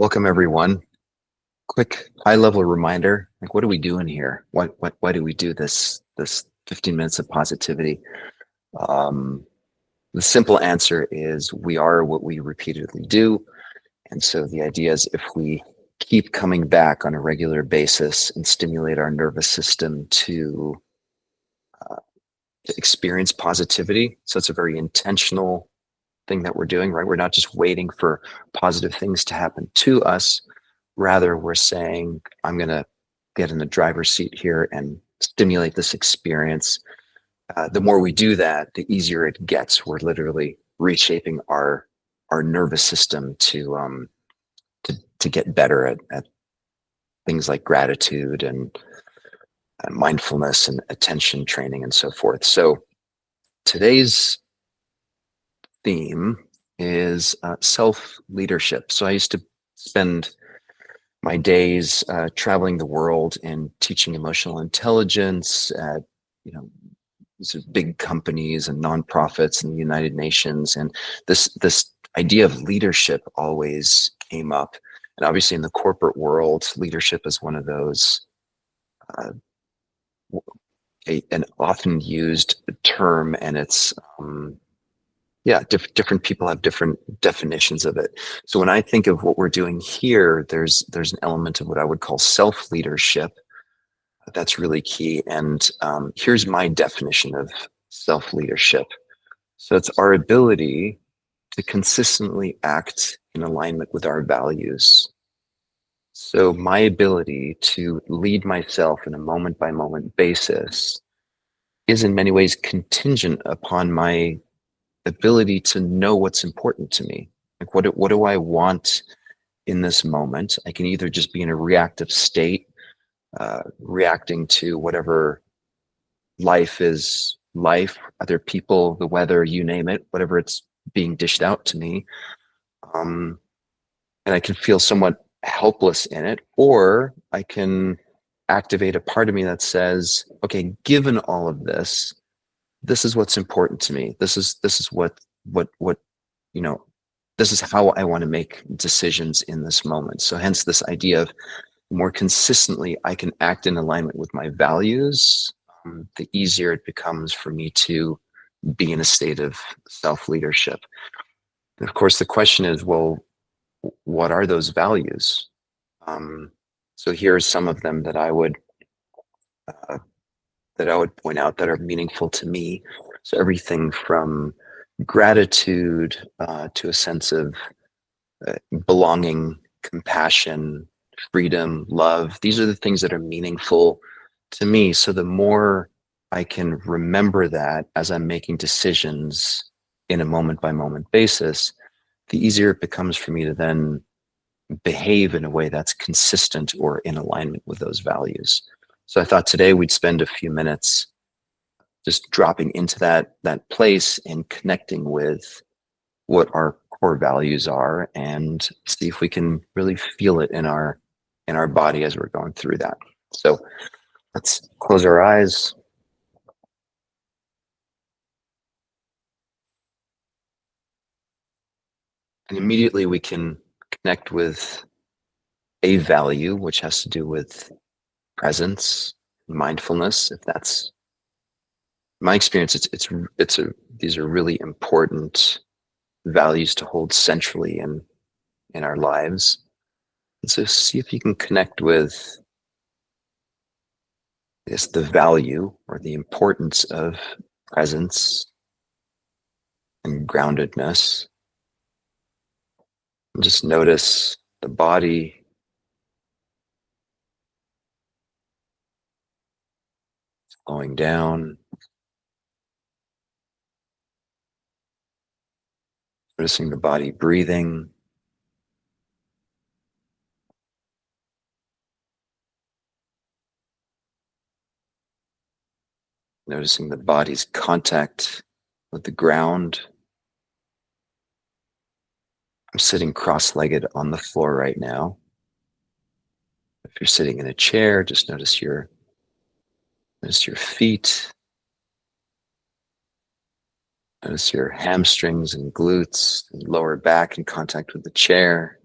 Welcome everyone. Quick high-level reminder, like what are we doing here? Why do we do this 15 minutes of positivity? Um, the simple answer is we are what we repeatedly do. And so the idea is if we keep coming back on a regular basis and stimulate our nervous system uh, to experience positivity. So it's a very intentional thing that we're doing, right? We're not just waiting for positive things to happen to us. Rather, we're saying, I'm going to get in the driver's seat here and stimulate this experience. The more we do that, the easier it gets. We're literally reshaping our nervous system to get better at things like gratitude and mindfulness and attention training and so forth. So today's theme is self-leadership. So I used to spend my days traveling the world and teaching emotional intelligence at, you know, these are big companies and nonprofits and the United Nations. And this idea of leadership always came up. And obviously in the corporate world, leadership is one of those uh, an often used term, and it's yeah, different people have different definitions of it. So when I think of what we're doing here, there's an element of what I would call self-leadership that's really key. And here's my definition of self-leadership. So it's our ability to consistently act in alignment with our values. So my ability to lead myself in a moment by moment basis is in many ways contingent upon my ability to know what's important to me. Like what do I want in this moment? I can either just be in a reactive state, reacting to whatever life, other people, the weather, you name it, whatever it's being dished out to me. And I can feel somewhat helpless in it, or I can activate a part of me that says, okay, given all of this is what's important to me. This is what you know, this is how I want to make decisions in this moment. So hence this idea of more consistently I can act in alignment with my values, the easier it becomes for me to be in a state of self-leadership. And of course, the question is, well, what are those values? So here are some of them uh, that I would point out that are meaningful to me. So everything from gratitude to a sense of belonging, compassion, freedom, love. These are the things that are meaningful to me. So the more I can remember that as I'm making decisions in a moment by moment basis, the easier it becomes for me to then behave in a way that's consistent or in alignment with those values. So I thought today we'd spend a few minutes just dropping into that place and connecting with what our core values are and see if we can really feel it in our body as we're going through that. So let's close our eyes. And immediately we can connect with a value, which has to do with presence, mindfulness. If that's my experience, it's a these are really important values to hold centrally in our lives. And so see if you can connect with this, the value or the importance of presence and groundedness. And just notice the body slowing down, noticing the body breathing, noticing the body's contact with the ground. I'm sitting cross-legged on the floor right now. If you're sitting in a chair, just notice your feet. Notice your hamstrings and glutes and lower back in contact with the chair.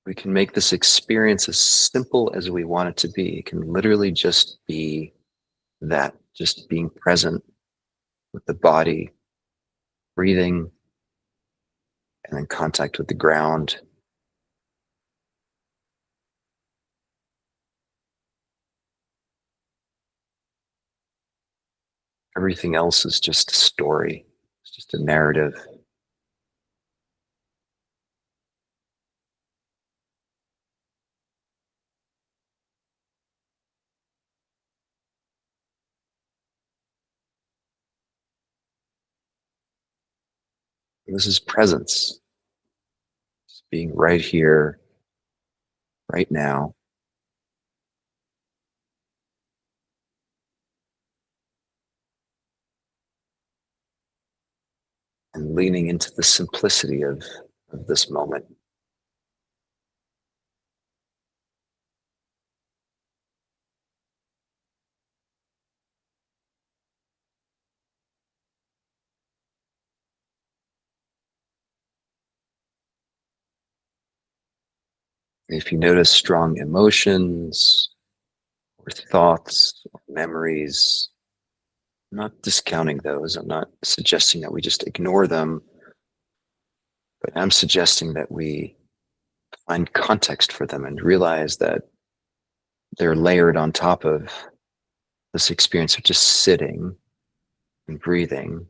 we can make this experience as simple as we want it to be. It can literally just be that, just being present with the body, breathing, and in contact with the ground. Everything else is just a story, it's just a narrative. And this is presence, just being right here, right now, and leaning into the simplicity of this moment. If you notice strong emotions or thoughts or memories, I'm not discounting those. I'm not suggesting that we just ignore them, but I'm suggesting that we find context for them and realize that they're layered on top of this experience of just sitting and breathing,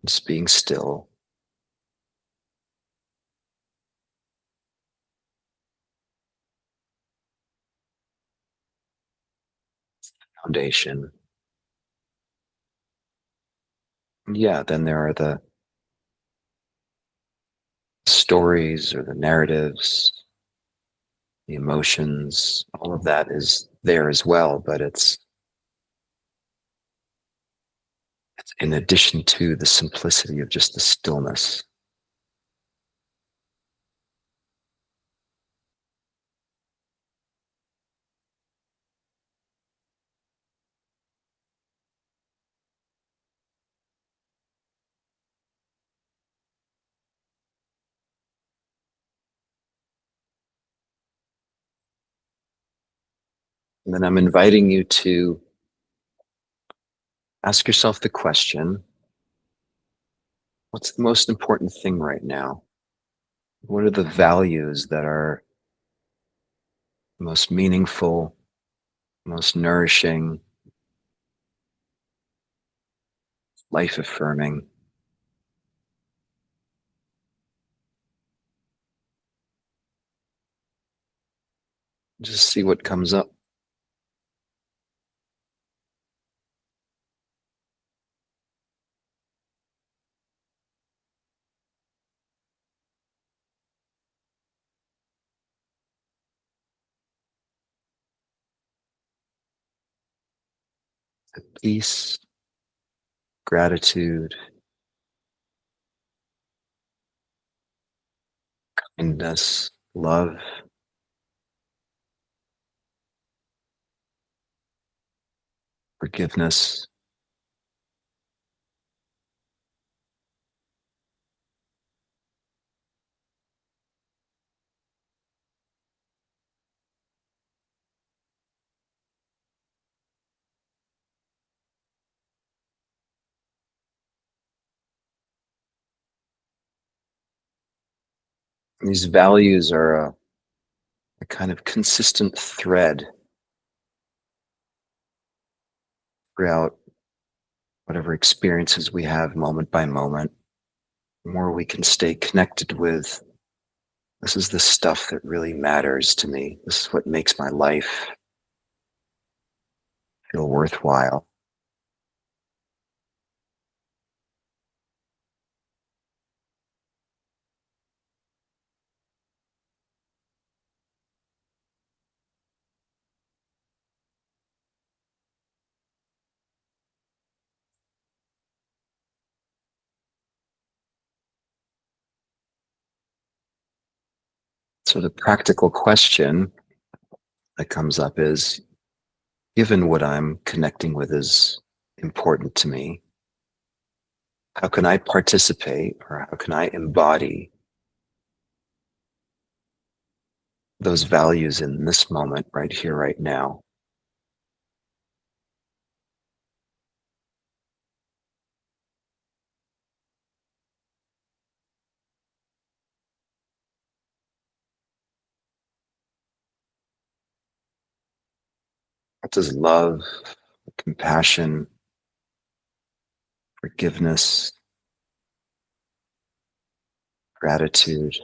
just being still. Foundation. And yeah, then there are the stories or the narratives, the emotions, all of that is there as well, but it's in addition to the simplicity of just the stillness. And then I'm inviting you to ask yourself the question, what's the most important thing right now? What are the values that are most meaningful, most nourishing, life affirming? Just see what comes up. Peace, gratitude, kindness, love, forgiveness. These values are a kind of consistent thread throughout whatever experiences we have moment by moment. The more we can stay connected with, this is the stuff that really matters to me. This is what makes my life feel worthwhile. So the practical question that comes up is, given what I'm connecting with is important to me, how can I participate or how can I embody those values in this moment, right here, right now. What does love, compassion, forgiveness, gratitude,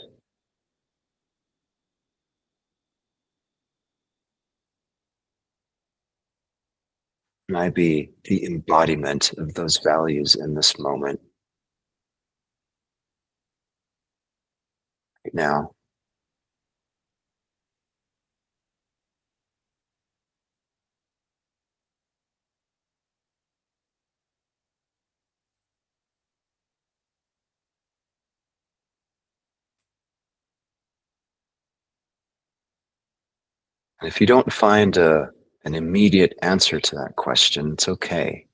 can I be the embodiment of those values in this moment, right now? And if you don't find an immediate answer to that question, it's okay.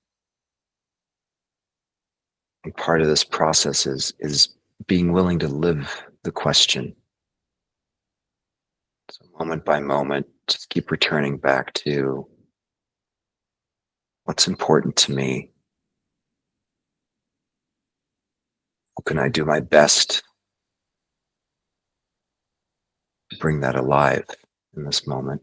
And part of this process is being willing to live the question. So moment by moment, just keep returning back to what's important to me. How can I do my best to bring that alive in this moment?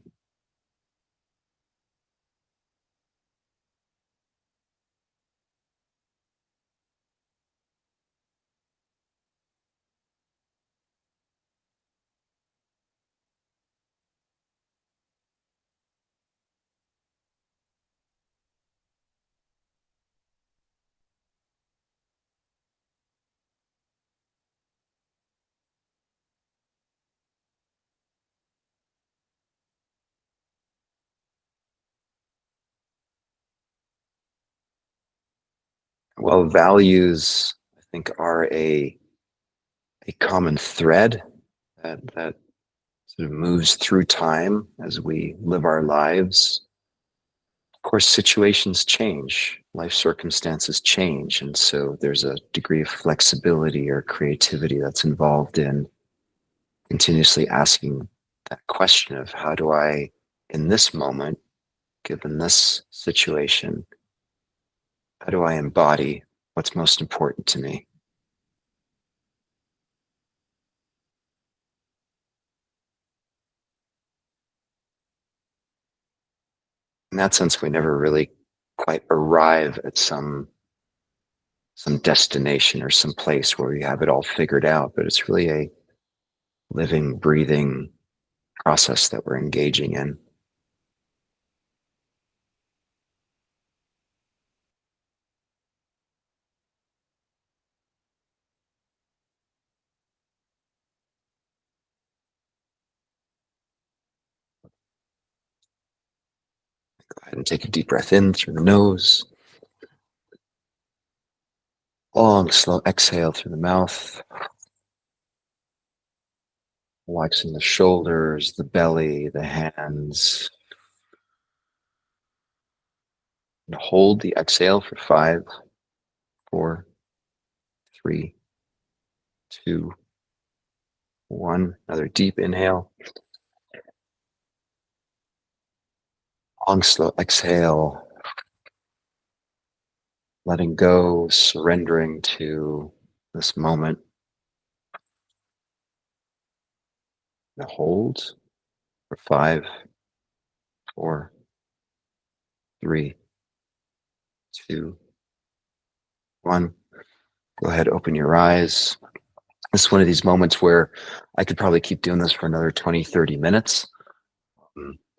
Well, values, I think, are a common thread that sort of moves through time as we live our lives. Of course, situations change, life circumstances change, and so there's a degree of flexibility or creativity that's involved in continuously asking that question of how do I, in this moment, given this situation, how do I embody what's most important to me? In that sense, we never really quite arrive at some destination or some place where we have it all figured out, but it's really a living, breathing process that we're engaging in. Go ahead and take a deep breath in through the nose, long, slow exhale through the mouth, relaxing the shoulders, the belly, the hands. And hold the exhale for 5, 4, 3, 2, 1. Another deep inhale. Long, slow exhale, letting go, surrendering to this moment. And hold for 5, 4, 3, 2, 1. Go ahead, open your eyes. This is one of these moments where I could probably keep doing this for another 20, 30 minutes.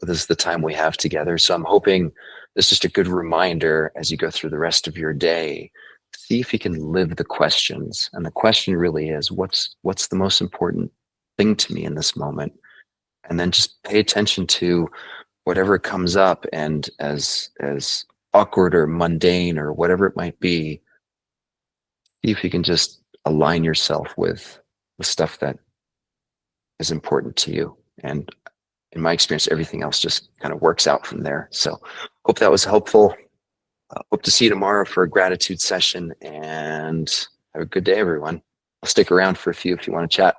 But this is the time we have together. So I'm hoping this is just a good reminder as you go through the rest of your day. See if you can live the questions. And the question really is, what's the most important thing to me in this moment? And then just pay attention to whatever comes up, and as awkward or mundane or whatever it might be, see if you can just align yourself with the stuff that is important to you. And in my experience, everything else just kind of works out from there. So hope that was helpful. Hope to see you tomorrow for a gratitude session, and have a good day, everyone. I'll stick around for a few if you want to chat.